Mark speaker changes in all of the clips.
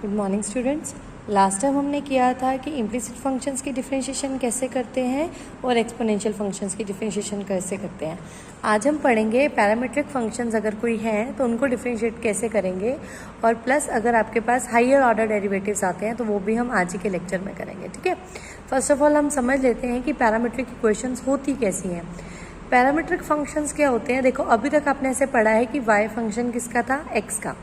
Speaker 1: Good morning students. Last time हमने किया था कि इम्प्लिसिट फंक्शंस की डिफरेंशिएशन कैसे करते हैं और एक्सपोनेंशियल फंक्शंस की डिफरेंशिएशन कैसे करते हैं। आज हम पढ़ेंगे पैरामीट्रिक फंक्शंस अगर कोई हैं तो उनको डिफरेंशिएट कैसे करेंगे, और प्लस अगर आपके पास हायर ऑर्डर डेरिवेटिव्स आते हैं तो वो भी हम आज ही के लेक्चर में करेंगे। ठीक है, फर्स्ट ऑफ ऑल हम समझ लेते हैं कि पैरामीट्रिक इक्वेशंस होती कैसी हैं। पैरामीट्रिक फंक्शंस क्या होते हैं? देखो, अभी तक आपने ऐसे पढ़ा है कि वाई फंक्शन किसका था? एक्स का।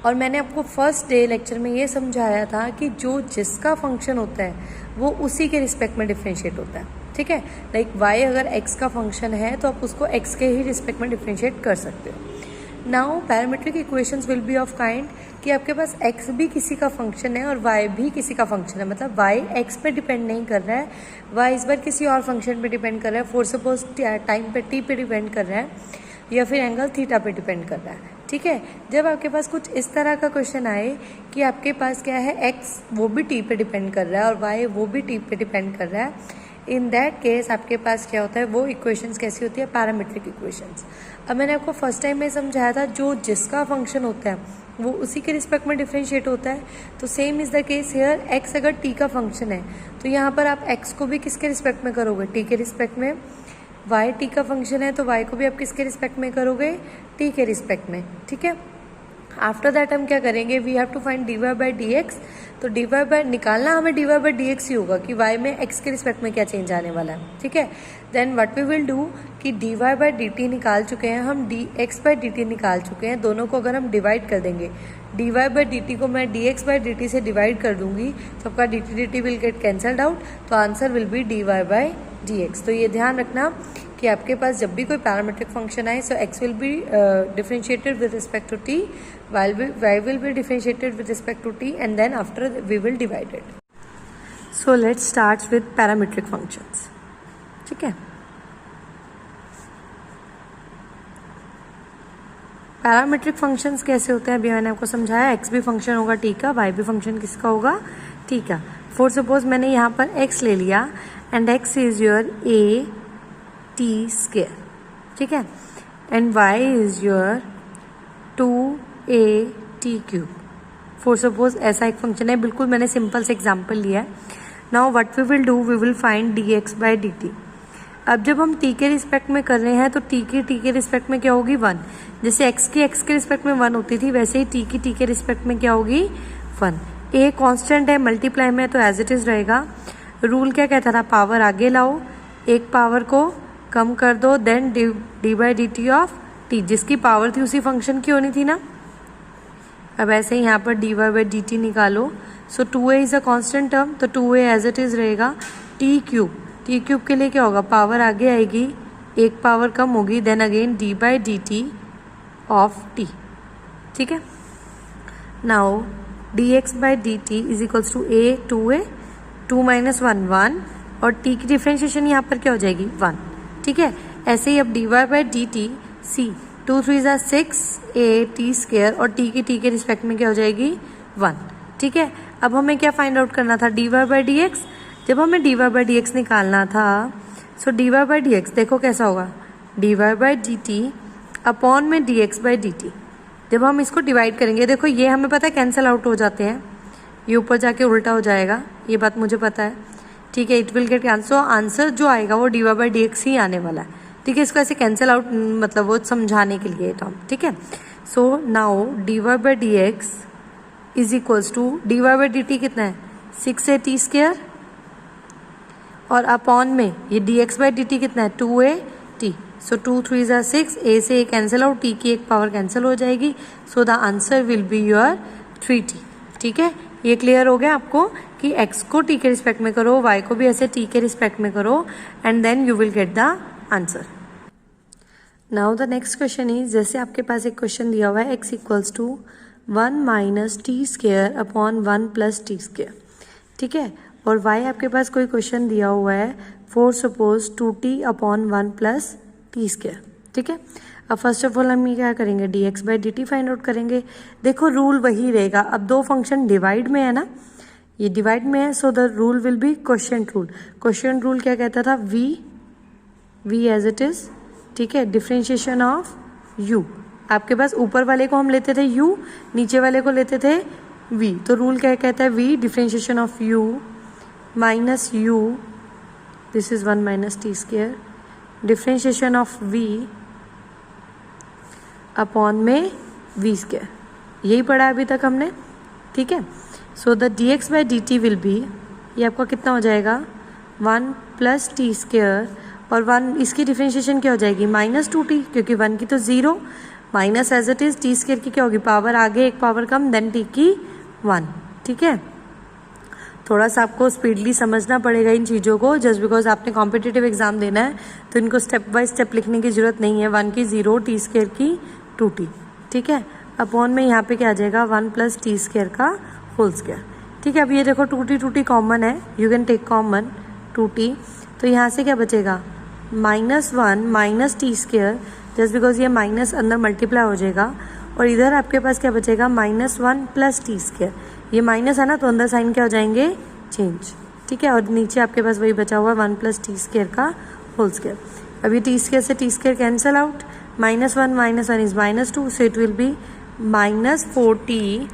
Speaker 1: और मैंने आपको फर्स्ट डे लेक्चर में ये समझाया था कि जो जिसका फंक्शन होता है वो उसी के रिस्पेक्ट में डिफरेंशिएट होता है। ठीक है, लाइक वाई अगर एक्स का फंक्शन है तो आप उसको एक्स के ही रिस्पेक्ट में डिफरेंशिएट कर सकते हो। Now parametric equations will be of kind कि आपके पास एक्स भी किसी का फंक्शन है और वाई भी किसी का फंक्शन है। मतलब वाई एक्स पे डिपेंड नहीं कर रहा है, वाई इस बार किसी और फंक्शन पे डिपेंड कर रहा है। फॉर सपोज टाइम पे टी पे डिपेंड कर रहा है या फिर एंगल थीटा पे डिपेंड कर रहा है। ठीक है, जब आपके पास कुछ इस तरह का क्वेश्चन आए कि आपके पास क्या है, एक्स वो भी टी पे डिपेंड कर रहा है और वाई वो भी टी पे डिपेंड कर रहा है, इन दैट केस आपके पास क्या होता है, वो इक्वेशंस कैसी होती है? Parametric equations. अब मैंने आपको फर्स्ट टाइम में समझाया था जो जिसका फंक्शन होता है वो उसी के रिस्पेक्ट में डिफरेंशिएट होता है। तो same is the case here, x अगर टी का फंक्शन है तो यहाँ पर आप एक्स को भी किसके रिस्पेक्ट में करोगे? टी के रिस्पेक्ट में। वाई टी का फंक्शन है तो वाई को भी आप किसके रिस्पेक्ट में करोगे? टी के रिस्पेक्ट में। ठीक है, आफ्टर दैट हम क्या करेंगे? We have to find d y by d x. तो डी वाई बाई निकालना हमें d y by d x ही होगा कि वाई में एक्स के रिस्पेक्ट में क्या चेंज आने वाला है। ठीक है, then what we will do कि d y by d t निकाल चुके हैं हम, d x by d t निकाल चुके हैं। दोनों को अगर हम डिवाइड कर देंगे, d y by d t को मैं d x by d t से डिवाइड कर दूंगी तो आपका d t will get cancelled out, तो answer will be d y by d x. तो ये ध्यान रखना कि आपके पास जब भी कोई पैरामीट्रिक फंक्शन आए, so x will be differentiated with respect to t, y will be differentiated with respect to t, and then after we will divide it. So let's start with parametric functions. ठीक है, parametric functions कैसे होते हैं अभी मैंने आपको समझाया। X भी फंक्शन होगा टी का, वाई भी फंक्शन किसका होगा? टी का। फॉर सपोज मैंने यहाँ पर एक्स ले लिया and x is your a t square. ठीक है, and y is your 2a t cube. For suppose ऐसा एक फंक्शन है, बिल्कुल मैंने सिंपल से एग्जाम्पल लिया है। Now what we will do, we will find d x by d t. अब जब हम टी के रिस्पेक्ट में कर रहे हैं तो टी के रिस्पेक्ट में क्या होगी? 1। जैसे एक्स के रिस्पेक्ट में 1 होती थी, वैसे ही टी के रिस्पेक्ट में क्या होगी? 1। ए कांस्टेंट है, मल्टीप्लाई में तो एज इट इज रहेगा। रूल क्या कहता था? पावर आगे लाओ, एक पावर को कम कर दो, then d by d t of t. जिसकी पावर थी उसी फंक्शन की होनी थी ना। अब ऐसे ही यहाँ पर d y by d t निकालो। So 2a is a constant term, तो 2a एज इट इज रहेगा। टी क्यूब के लिए क्या होगा? पावर आगे आएगी, एक पावर कम होगी, then again d by d t of t. ठीक है, now d x by d t is equals to a 2a, 2 minus 1 1, और टी की डिफ्रेंशिएशन यहाँ पर क्या हो जाएगी? 1। ठीक है, ऐसे ही अब d y by d t सी 2 3 ज़ा 6 ए टी स्क्वायर, और टी के रिस्पेक्ट में क्या हो जाएगी? 1। ठीक है, अब हमें क्या फाइंड आउट करना था? D y by d x. जब हमें d y by d x निकालना था, so d y by d x देखो कैसा होगा? D y by d t upon में d x by d t. जब हम इसको डिवाइड करेंगे, देखो ये हमें पता है कैंसिल आउट हो जाते हैं, ये ऊपर जाके उल्टा हो जाएगा, ये बात मुझे पता है। ठीक है, it will get cancel, answer जो आएगा वो d y by d x ही आने वाला है। ठीक है, इसको ऐसे कैंसिल आउट मतलब वो समझाने के लिए टर्म। ठीक है, so now d y by d x is equals to d y by d t कितना है? 6a टी स्क्वायर, और अपॉन में ये d x by d t कितना है? 2a T. सो 2 3 ज़ा 6, ए से ए कैंसिल आउट, टी की एक पावर कैंसिल हो जाएगी, सो the answer will be your 3t। ठीक है, ये क्लियर हो गया आपको कि x को t के रिस्पेक्ट में करो, y को भी ऐसे t के रिस्पेक्ट में करो, and then you will get the answer. Now the next question is, जैसे आपके पास एक क्वेश्चन दिया हुआ है x equals to 1 minus t square upon 1 plus t square. ठीक है, और y आपके पास कोई क्वेश्चन दिया हुआ है for suppose 2t upon 1 plus t square. ठीक है, अब फर्स्ट ऑफ ऑल हम ये क्या करेंगे? D x by d T find out करेंगे। देखो रूल वही रहेगा, अब दो फंक्शन डिवाइड में है ना, ये डिवाइड में है, so the rule will be quotient rule. Quotient rule क्या कहता था? v as it is. ठीक है, डिफरेंशिएशन ऑफ u। आपके पास ऊपर वाले को हम लेते थे u, नीचे वाले को लेते थे v, तो रूल क्या कहता है, v differentiation of u minus u, this is 1 minus t square, differentiation of v upon में v स्क्वायर, यही पढ़ा अभी तक हमने, ठीक है। So the dx by dt will be, ये आपका कितना हो जाएगा 1 प्लस टी स्क्वायर, और 1 इसकी डिफरेंशिएशन क्या हो जाएगी -2t, क्योंकि 1 की तो 0 minus as it is t square की क्या होगी, पावर आगे एक पावर कम, देन t की 1, ठीक है। थोड़ा सा आपको स्पीडली समझना पड़ेगा इन चीज़ों को, जस्ट बिकॉज आपने कॉम्पिटिटिव एग्जाम देना है तो इनको स्टेप बाय स्टेप लिखने की जरूरत नहीं है। 1 की 0, टी स्क्वायर की 2t, ठीक है, अपॉन में यहाँ पे क्या आ जाएगा 1 प्लस टी स्क्वायर का होल स्क्वायर, ठीक है। अब ये देखो 2t कॉमन है, you can take common 2t, तो यहाँ से क्या बचेगा -1 minus t square, just because ये माइनस अंदर मल्टीप्लाई हो जाएगा, और इधर आपके पास क्या बचेगा -1 प्लस टी स्क्वायर, ये माइनस है ना तो अंदर साइन क्या हो जाएंगे चेंज, ठीक है, और नीचे आपके पास वही बचा हुआ 1 प्लस टी स्क्वायर का होल स्क्वायर। अभी टी स्क्वायर से T square cancel out, -1 minus 1 is -2, so it will be -4t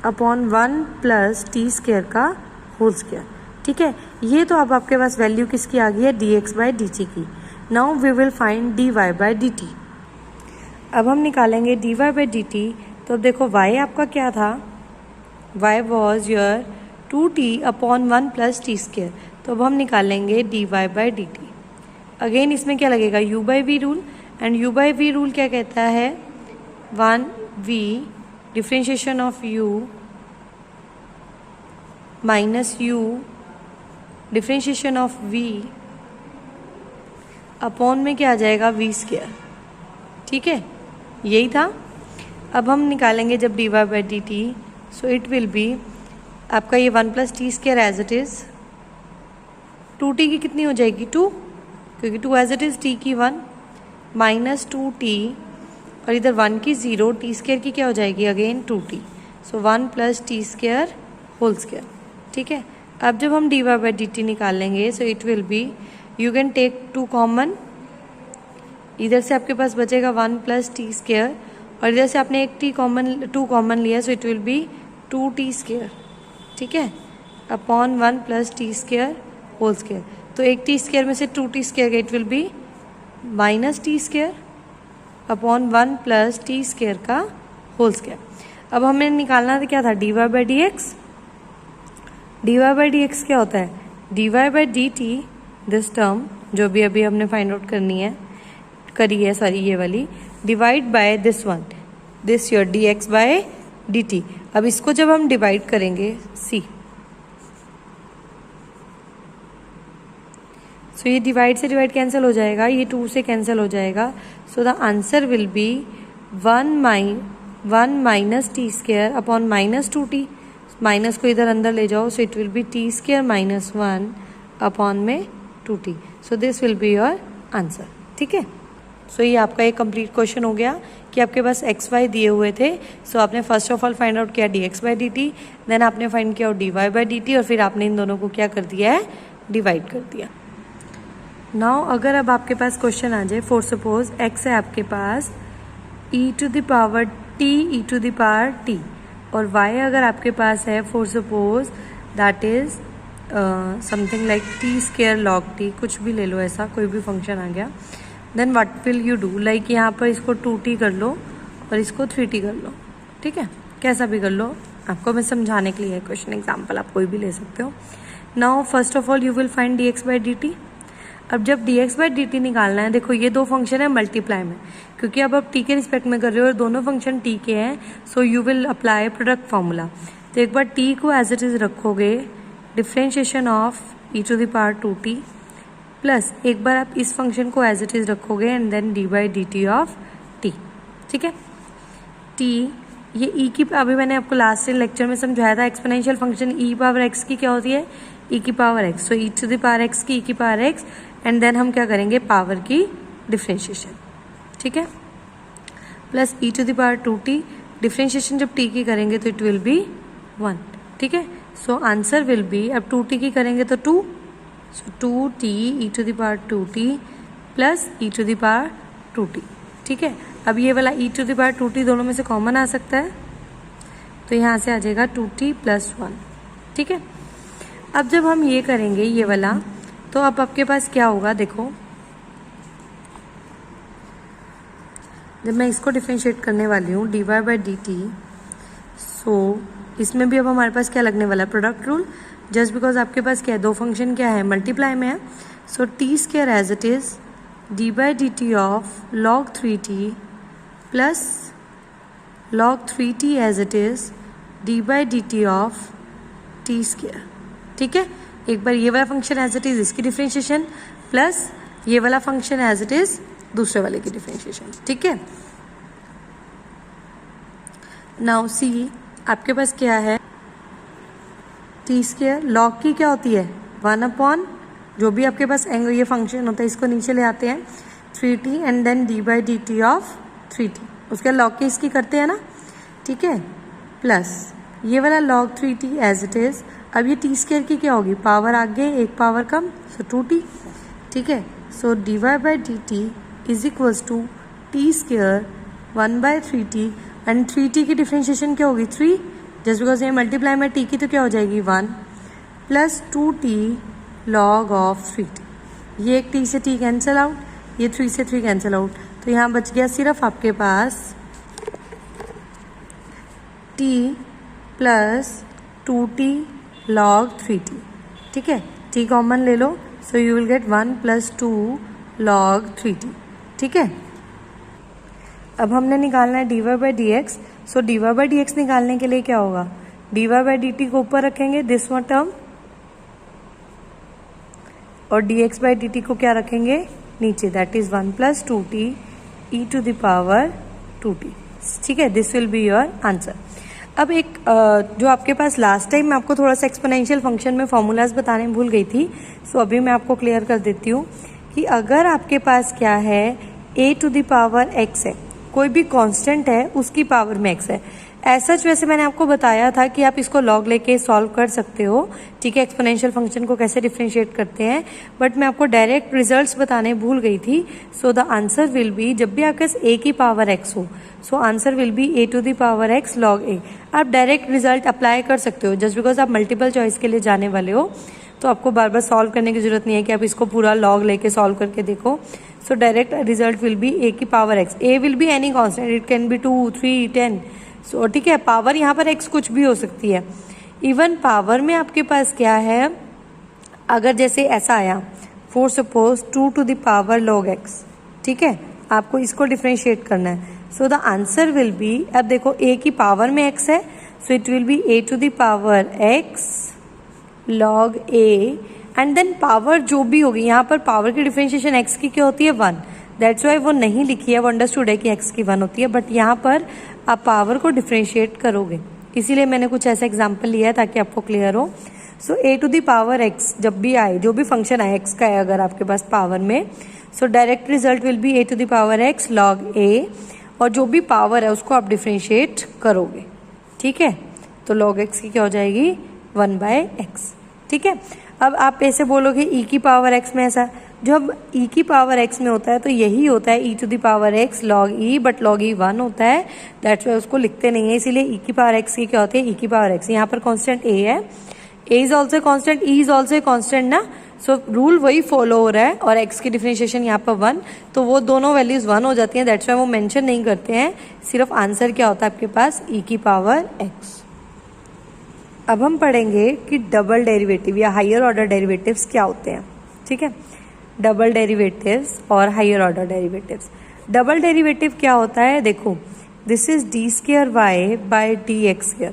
Speaker 1: upon 1 plus t square का होल स्क्वायर, ठीक है। ये तो अब आपके पास वैल्यू किसकी आ गई है, dx बाई dt की। Now we will find dy by dt। अब हम निकालेंगे dy बाई dt, तो अब देखो y आपका क्या था, y was your 2t upon 1 plus t square, तो अब हम निकालेंगे dy बाई dt। अगेन इसमें क्या लगेगा u by v rule, and u by v rule क्या कहता है 1v differentiation of u minus u differentiation of v upon में क्या आ जाएगा v स्क्वायर, ठीक है, यही था। अब हम निकालेंगे जब dy by dt, so it will be आपका ये 1 plus t square as it is, 2t की कितनी हो जाएगी 2, क्योंकि 2 एज इट इज t की 1 माइनस 2t, और इधर 1 की 0, टी स्क्वायर की क्या हो जाएगी again 2t, so 1 plus t square whole square, ठीक है। अब जब हम dy बाई dt निकाल लेंगे, so it will be, you can take 2 common, इधर से आपके पास बचेगा 1 प्लस टी स्क्वायर, और इधर से आपने एक 2 कॉमन लिया, so it will be 2t square, ठीक है, upon 1 plus t square whole square. तो एक टी स्क्वायर में से 2t square, it will be minus t square upon 1 plus t square का होल स्क्वायर। अब हमें निकालना था क्या था dy by dx, dy by dx क्या होता है dy by dt, this term जो भी अभी हमने फाइंड आउट करी है सॉरी ये वाली, divide by this one, this your dx by dt। अब इसको जब हम डिवाइड करेंगे c, सो ये डिवाइड से डिवाइड कैंसिल हो जाएगा, ये 2 से कैंसिल हो जाएगा, सो the answer will B 1 minus t square upon -2t, minus को इधर अंदर ले जाओ, सो it will B T square minus 1 upon में 2t, so this will be your answer, ठीक है। सो ये आपका एक कंप्लीट क्वेश्चन हो गया कि आपके पास एक्स वाई दिए हुए थे, सो आपने first of all find out किया dx बाई dt, देन आपने फाइंड किया dy बाई dt, और फिर आपने इन दोनों को क्या कर दिया है डिवाइड कर दिया। नाउ अगर अब आपके पास क्वेश्चन आ जाए, फॉर सपोज x है आपके पास e to the power t e to the power t, और y अगर आपके पास है for suppose that is something like t square log t, कुछ भी ले लो ऐसा कोई भी फंक्शन आ गया, then what will you do, like यहाँ पर इसको 2t कर लो और इसको 3t कर लो, ठीक है, कैसा भी कर लो, आपको मैं समझाने के लिए है क्वेश्चन, एग्जाम्पल आप कोई भी ले सकते हो। Now first of all you will find dx by dt। अब जब dx बाई dt निकालना है, देखो ये दो फंक्शन है मल्टीप्लाई में, क्योंकि अब आप t के रिस्पेक्ट में कर रहे हो और दोनों फंक्शन t के हैं, so you will apply product formula. तो एक बार t को एज इट इज रखोगे, differentiation of e to the power 2t, plus एक बार आप इस फंक्शन को एज इट इज रखोगे and then d by d t of t, ठीक है। t ये e की, अभी मैंने आपको लास्ट लेक्चर में समझाया था, exponential function e power x की क्या होती है e की power x, so e to the power x की e की पावर x, एंड देन हम क्या करेंगे पावर की डिफ्रेंशिएशन, ठीक है, plus e to the power 2t, differentiation जब t की करेंगे तो इट विल बी 1, ठीक है। सो आंसर विल बी, अब 2t की करेंगे तो 2, so 2t e to the power 2t plus e to the power 2t, ठीक है। अब ये वाला e⁻2t दोनों में से कॉमन आ सकता है, तो यहाँ से आ जाएगा 2t + 1। ठीक है, अब जब हम ये करेंगे ये वाला, तो अब आपके पास क्या होगा, देखो जब मैं इसको डिफरेंशिएट करने वाली हूँ dy/dt, सो इसमें भी अब हमारे पास क्या लगने वाला है, प्रोडक्ट रूल। जस्ट बिकॉज आपके पास क्या है, दो फंक्शन क्या है, मल्टीप्लाई में है, so t² as it is d/dt of log 3t plus log 3t as it is d/dt of t²। ठीक है, एक बार ये वाला फंक्शन एज इट इज इसकी डिफरेंशिएशन प्लस ये वाला फंक्शन एज इट इज दूसरे वाले की डिफरेंशिएशन। ठीक है, नाउ सी आपके पास क्या है, t², log की क्या होती है 1/, जो भी आपके पास एंगल ये फंक्शन होता है इसको नीचे ले आते हैं 3t and then d/dt of 3t, उसके log की इसकी करते हैं ना। ठीक है, प्लस ये वाला log 3t as it is. अब ये t² की क्या होगी, पावर आगे एक पावर कम, सो 2t। ठीक है, so dy/dt is equals to t² 1/3t and 3t की डिफरेंशिएशन क्या होगी 3, जस्ट बिकॉज ये मल्टीप्लाई में t की तो क्या हो जाएगी 1 plus 2t log of 3t। ये एक t से t कैंसिल आउट, ये 3 से 3 कैंसिल आउट, तो यहाँ बच गया सिर्फ आपके पास t plus 2t log 3t। ठीक है, t कॉमन ले लो, सो you will gate 1 + 2 log 3t। ठीक है, अब हमने निकालना है dy/dx, सो dy/dx निकालने के लिए क्या होगा, dy/dt को ऊपर रखेंगे दिस वन टर्म, और dx/dt को क्या रखेंगे नीचे, दैट इज 1 + 2t e⁻2t। ठीक है, this will be your answer. अब एक जो आपके पास लास्ट टाइम मैं आपको थोड़ा सा एक्सपोनेंशियल फंक्शन में फॉर्मूलाज बताने भूल गई थी, सो अभी मैं आपको क्लियर कर देती हूँ कि अगर आपके पास क्या है a⁻x है, कोई भी कांस्टेंट है उसकी पावर में x है, ऐसा वैसे मैंने आपको बताया था कि आप इसको लॉग लेके सॉल्व कर सकते हो। ठीक है, एक्सपोनेंशियल फंक्शन को कैसे डिफरेंशिएट करते हैं, बट मैं आपको डायरेक्ट रिजल्ट्स बताने भूल गई थी। सो द आंसर विल बी, जब भी आपके पास a की पावर x हो, so answer will be a⁻x log a। आप डायरेक्ट रिजल्ट अप्लाई कर सकते हो, जस्ट बिकॉज आप मल्टीपल चॉइस के लिए जाने वाले हो, तो आपको बार बार सॉल्व करने की जरूरत नहीं है कि आप इसको पूरा लॉग लेके सॉल्व करके देखो। So direct result will be a की power x। a will be any constant, it can be 2, 3, 10। सो ठीक है, पावर यहाँ पर x कुछ भी हो सकती है। इवन पावर में आपके पास क्या है, अगर जैसे ऐसा आया फॉर सपोज 2 log x, ठीक है, आपको इसको डिफरेंशिएट करना है, so the answer will be, अब देखो a की पावर में x है, so it will be a⁻x log a, and then power जो भी होगी, यहाँ पर पावर की डिफरेंशिएशन x की क्या होती है 1, दैट्स वाई वो नहीं लिखी है, वो अंडरस्टूड है कि x की 1 होती है, बट यहाँ पर आप पावर को डिफरेंशिएट करोगे, इसीलिए मैंने कुछ ऐसा एग्जाम्पल लिया है ताकि आपको क्लियर हो। सो a⁻x जब भी आए, जो भी फंक्शन आए x का है अगर आपके पास पावर में, so direct result will be a⁻x log a, और जो भी पावर है उसको आप डिफरेंशिएट करोगे। ठीक है, तो log x की क्या हो जाएगी 1/x। ठीक है, अब आप ऐसे बोलोगे e की पावर x में, ऐसा जब e की पावर x में होता है तो यही होता है e⁻x log e, but log e 1 होता है, दैट्स वाई उसको लिखते नहीं है, इसीलिए e की पावर x की क्या होती है e की पावर x। यहाँ पर कांस्टेंट a है, a is also constant, e is also constant ना, सो रूल वही फॉलो हो रहा है, और x की डिफरेंशिएशन यहाँ पर 1, तो वो दोनों वैल्यूज 1 हो जाती हैं, दैट्स वाई वो मेंशन नहीं करते हैं, सिर्फ आंसर क्या होता है आपके पास e की पावर x। अब हम पढ़ेंगे कि डबल डेरिवेटिव या हायर ऑर्डर डेरिवेटिव्स क्या होते हैं। ठीक है, डबल डेरिवेटिव्स और higher order derivatives. Double derivative क्या होता है, देखो दिस इज d²y/dx²।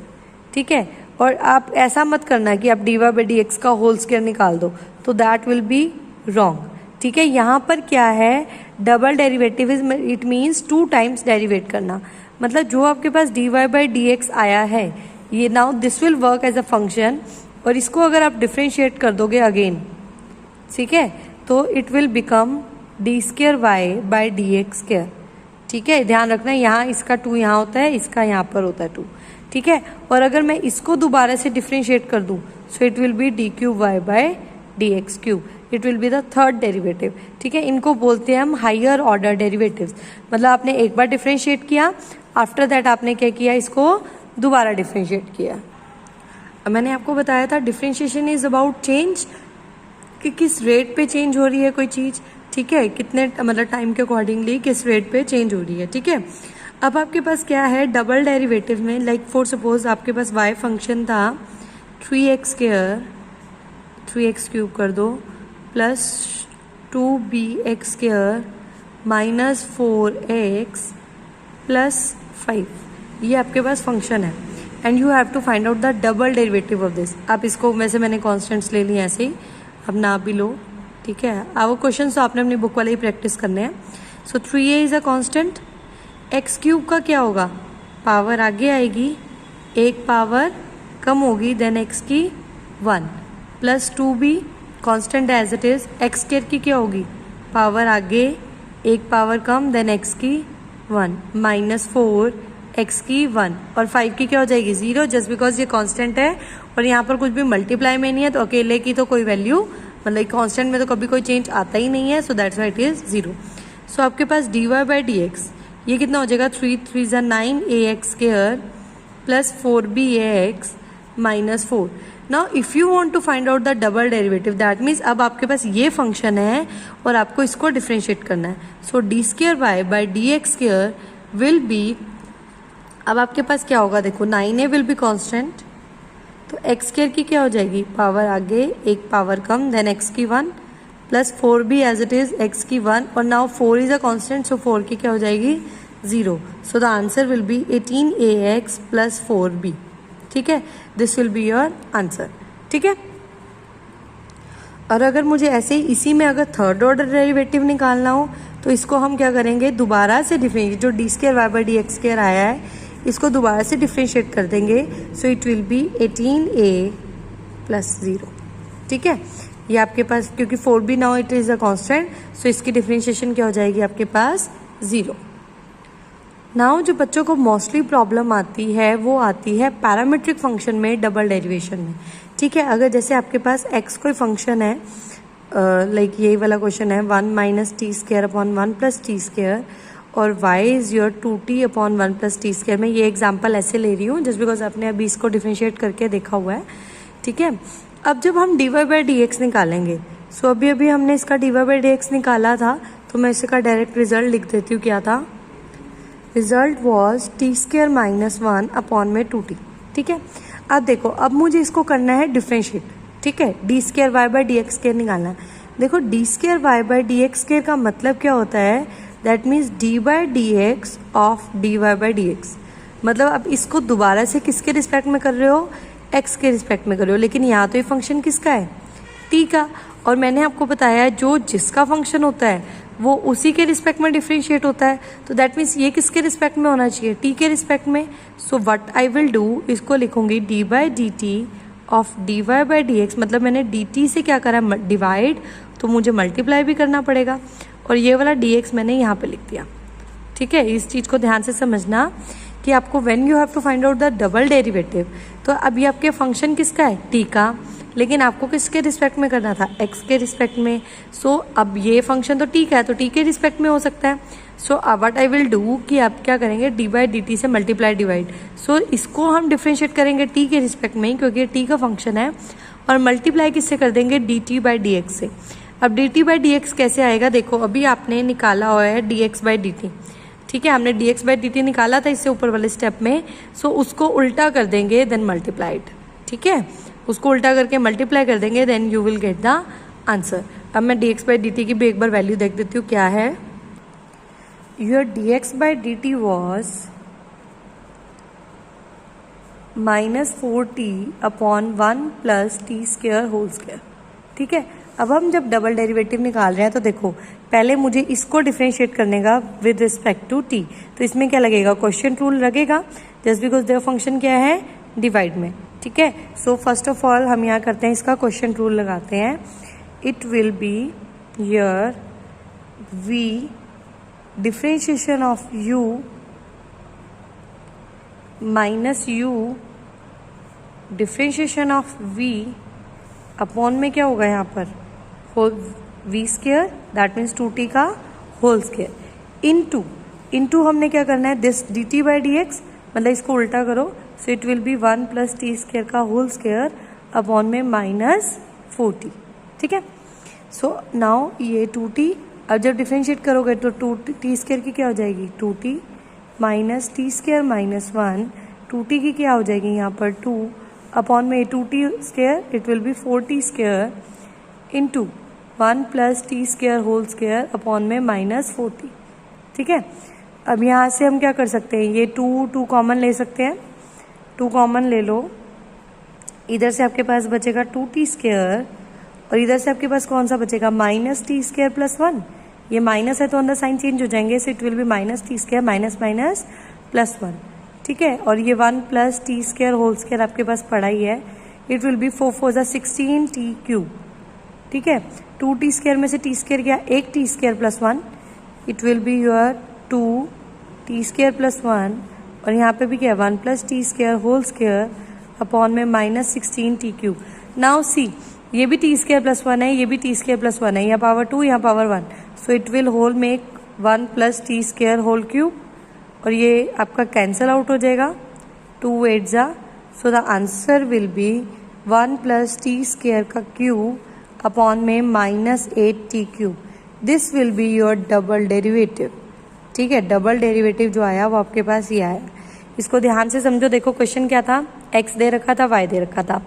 Speaker 1: ठीक है, और आप ऐसा मत करना कि आप dy/dx का होल स्क्वायर निकाल दो, तो दैट विल बी रॉन्ग। ठीक है, यहाँ पर क्या है, double derivative is it means 2 times derivate करना, मतलब जो आपके पास dy/dx आया है, ये now this will work as a function, और इसको अगर आप डिफरेंशिएट कर दोगे अगेन, ठीक है, तो इट विल बिकम d²y/dx²। ठीक है, ध्यान रखना यहाँ इसका 2 यहाँ होता है, इसका यहाँ पर होता है 2। ठीक है, और अगर मैं इसको दोबारा से डिफरेंशिएट कर दूं, सो it will B d³ y/dx³। It will be the third derivative. ठीक है, इनको बोलते हैं हम हायर ऑर्डर डेरिवेटिव्स। मतलब आपने एक बार डिफ्रेंशिएट किया, आफ्टर दैट आपने क्या किया, इसको दोबारा डिफ्रेंशिएट किया। मैंने आपको बताया था डिफ्रेंशिएशन इज अबाउट चेंज, कि किस रेट पे चेंज हो रही है कोई चीज़। ठीक है, कितने मतलब टाइम के अकॉर्डिंगली किस रेट पे चेंज हो रही है। ठीक है, अब आपके पास क्या है डबल डेरिवेटिव में, लाइक फॉर सपोज आपके पास y फंक्शन था 3x स्क्वायर, 3x क्यूब कर दो, plus 2bx square minus 4x plus 5, ये आपके पास फंक्शन है and you have to find out the double derivative of this. आप इसको, वैसे मैंने कॉन्स्टेंट्स ले लिए ऐसे ही, अब ना भी लो। ठीक है, अब क्वेश्चन तो आपने अपनी बुक वाले ही प्रैक्टिस करने हैं। सो 3a is a constant, x cube का क्या होगा, पावर आगे आएगी, एक पावर कम होगी, देन एक्स की 1, plus 2b constant as it is, x square की क्या होगी, पावर आगे एक पावर कम, देन एक्स की 1, माइनस 4 एक्स की 1, और 5 की क्या हो जाएगी 0, जस्ट बिकॉज ये कांस्टेंट है और यहाँ पर कुछ भी मल्टीप्लाई में नहीं है, तो अकेले की तो कोई वैल्यू, मतलब कांस्टेंट में तो कभी कोई चेंज आता ही नहीं है, so that's why it is 0। So आपके पास dy बाई डी एक्स, ये कितना हो जाएगा, 3 3 9 ax square plus 4bax minus 4। Now if you want to find out the double derivative, that means अब आपके पास ये फंक्शन है और आपको इसको डिफ्रेंशिएट करना है। So d square y by d x square will be, अब आपके पास क्या होगा देखो, 9a विल बी कॉन्स्टेंट, तो एक्स स्क्वायर की क्या हो जाएगी, पावर आगे एक पावर कम, देन एक्स की 1, plus 4b as it is, x की 1, और now 4 is a constant, so 4 की क्या हो जाएगी 0। So the answer will be 18ax plus 4b। ठीक है, this will be your answer. ठीक है, और अगर मुझे ऐसे ही इसी में अगर थर्ड ऑर्डर डेरिवेटिव निकालना हो तो इसको हम क्या करेंगे, दोबारा से डिफरेंशिएट, जो d square y by d x square आया है इसको दोबारा से डिफ्रेंशिएट कर देंगे। So it will be 18a plus 0। ठीक है, ये आपके पास, क्योंकि 4b now it is a constant, so इसकी डिफ्रेंशिएशन क्या हो जाएगी आपके पास 0। नाउ जो बच्चों को मोस्टली प्रॉब्लम आती है वो आती है पैरामीट्रिक फंक्शन में डबल डेरिवेशन में। ठीक है, अगर जैसे आपके पास x कोई फंक्शन है, लाइक यही वाला क्वेश्चन है 1 minus t square upon 1 plus t square, और y is your 2t upon 1 plus t square. मैं ये एग्जाम्पल ऐसे ले रही हूँ जस्ट बिकॉज आपने अभी इसको डिफ्रेंशिएट करके देखा हुआ है। ठीक है, अब जब हम dy बाई डी एक्स निकालेंगे, सो अभी अभी हमने इसका dy बाई डी एक्स निकाला था, तो मैं इसका डायरेक्ट रिजल्ट लिख देती हूँ। क्या था, result was T square minus 1 upon में 2t। ठीक है, अब देखो, अब मुझे इसको करना है डिफ्रेंशिएट। ठीक है, d square y by d x square निकालना है। देखो, d square y by d x square का मतलब क्या होता है, that means d by d x of d y by d x. मतलब अब इसको दोबारा से किसके रिस्पेक्ट में कर रहे हो, एक्स के रिस्पेक्ट में कर रहे हो, लेकिन यहाँ तो ये फंक्शन किसका है, टी का, और मैंने आपको बताया जो जिसका फंक्शन होता है वो उसी के रिस्पेक्ट में डिफ्रेंशिएट होता है, तो दैट मीन्स ये किसके रिस्पेक्ट में होना चाहिए, टी के रिस्पेक्ट में। So what I will do, इसको लिखूंगी d by d t of d y by d x. मतलब मैंने डी टी से क्या करा, डिवाइड, तो मुझे मल्टीप्लाई भी करना पड़ेगा, और ये वाला डी एक्स मैंने यहाँ पे लिख दिया। ठीक है, इस चीज़ को ध्यान से समझना कि आपको when you have to find out the double derivative, तो अब ये आपके फंक्शन किसका है, टी का, लेकिन आपको किसके रिस्पेक्ट में करना था, एक्स के रिस्पेक्ट में। सो अब ये फंक्शन तो टी का है, तो टी के रिस्पेक्ट में हो सकता है। सो अब व्हाट आई विल डू कि आप क्या करेंगे, डी बाई डी टी से मल्टीप्लाई डिवाइड। सो इसको हम डिफ्रेंशिएट करेंगे टी के रिस्पेक्ट में ही, क्योंकि टी का फंक्शन है, और मल्टीप्लाई किससे कर देंगे, D T by d x से। अब D T by d x कैसे आएगा, देखो अभी आपने निकाला हुआ है D x by d T. ठीक है, हमने D x by d T निकाला था इससे ऊपर वाले स्टेप में। सो उसको उल्टा कर देंगे, देन मल्टीप्लाइड। ठीक है, उसको उल्टा करके मल्टीप्लाई कर देंगे, then you will get the answer. अब मैं d x by d t की भी एक बार वैल्यू देख देती हूँ क्या है। Your d x by d t was -4t upon 1 plus t square whole square. ठीक है, अब हम जब डबल डेरिवेटिव निकाल रहे हैं तो देखो पहले मुझे इसको डिफ्रेंशिएट करने का विद रिस्पेक्ट टू टी, तो इसमें क्या लगेगा, क्वेश्चन रूल लगेगा, जस्ट बिकॉज देयर फंक्शन क्या है, डिवाइड में। ठीक है, सो फर्स्ट ऑफ ऑल हम यहाँ करते हैं, इसका क्वेश्चन रूल लगाते हैं। It will be here v differentiation of u minus u differentiation of v upon में क्या होगा यहाँ पर, whole v square that means 2t का होल स्क्वायर इनटू हमने क्या करना है दिस dt बाई dx, मतलब इसको उल्टा करो, सो it will B 1 plus t square का होल स्क्वायर अपॉन में माइनस 4t। ठीक है, सो नाउ ये 2t अब जब डिफ्रेंशिएट करोगे तो 2t स्क्वायर की क्या हो जाएगी 2t minus t square minus 1, 2t की क्या हो जाएगी यहाँ पर 2 अपॉन में 2t square it will be 4t square into 1 plus t square whole square upon में माइनस 4t। ठीक है, अब यहाँ से हम क्या कर सकते हैं, ये 2 कॉमन ले सकते हैं, 2 कॉमन ले लो, इधर से आपके पास बचेगा 2t स्क्वायर और इधर से आपके पास कौन सा बचेगा माइनस टी स्क्वायर प्लस 1, ये माइनस है तो अंदर साइन चेंज हो जाएंगे, so it will be minus t square minus minus plus 1। ठीक है, और ये 1 plus t square whole square आपके पास पड़ा ही है, it will be 4 4 16 t cube. ठीक है, 2t स्क्वायर में से टी स्क्वायर गया, एक t square plus 1, it will be your 2 t square plus 1 और यहाँ पे भी क्या है 1 plus t square whole square upon में minus 16 t cube. Now see ये भी टी स्क्वायर प्लस 1 है, ये भी टी स्क्वायर प्लस 1 है, यहाँ पावर 2 यहाँ power 1, so it will whole make 1 plus t square whole cube और ये आपका कैंसल आउट हो जाएगा 2 8 जा, सो the answer will B 1 plus t square का क्यूब अपॉन में minus 8 T cube. This will be your double derivative. ठीक है, डबल डेरिवेटिव जो आया वो आपके पास ये आया, इसको ध्यान से समझो। देखो क्वेश्चन क्या था, x दे रखा था, y दे रखा था,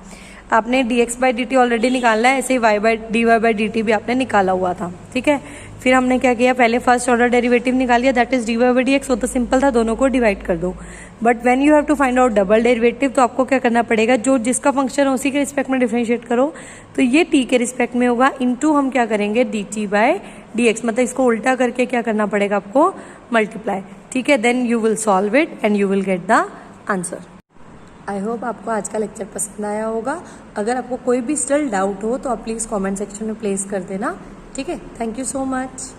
Speaker 1: आपने dx बाई dt ऑलरेडी निकालना है, ऐसे ही dy बाई dt भी आपने निकाला हुआ था। ठीक है, फिर हमने क्या किया, पहले फर्स्ट ऑर्डर डेरिवेटिव निकाल लिया, that is dy by dx, वो तो सिंपल था, दोनों को डिवाइड कर दो। But when you have to find out double derivative तो आपको क्या करना पड़ेगा, जो जिसका फंक्शन है उसी के रिस्पेक्ट में डिफरेंशिएट करो, तो ये t के रिस्पेक्ट में होगा, इनटू हम क्या करेंगे dt बाई dx, मतलब इसको उल्टा करके क्या करना पड़ेगा आपको मल्टीप्लाई। ठीक है, then you will solve it and you will get the answer. I hope आपको आज का लेक्चर पसंद आया होगा। अगर आपको कोई भी स्टिल डाउट हो तो आप प्लीज़ कमेंट सेक्शन में प्लेस कर देना। ठीक है, थैंक यू सो मच।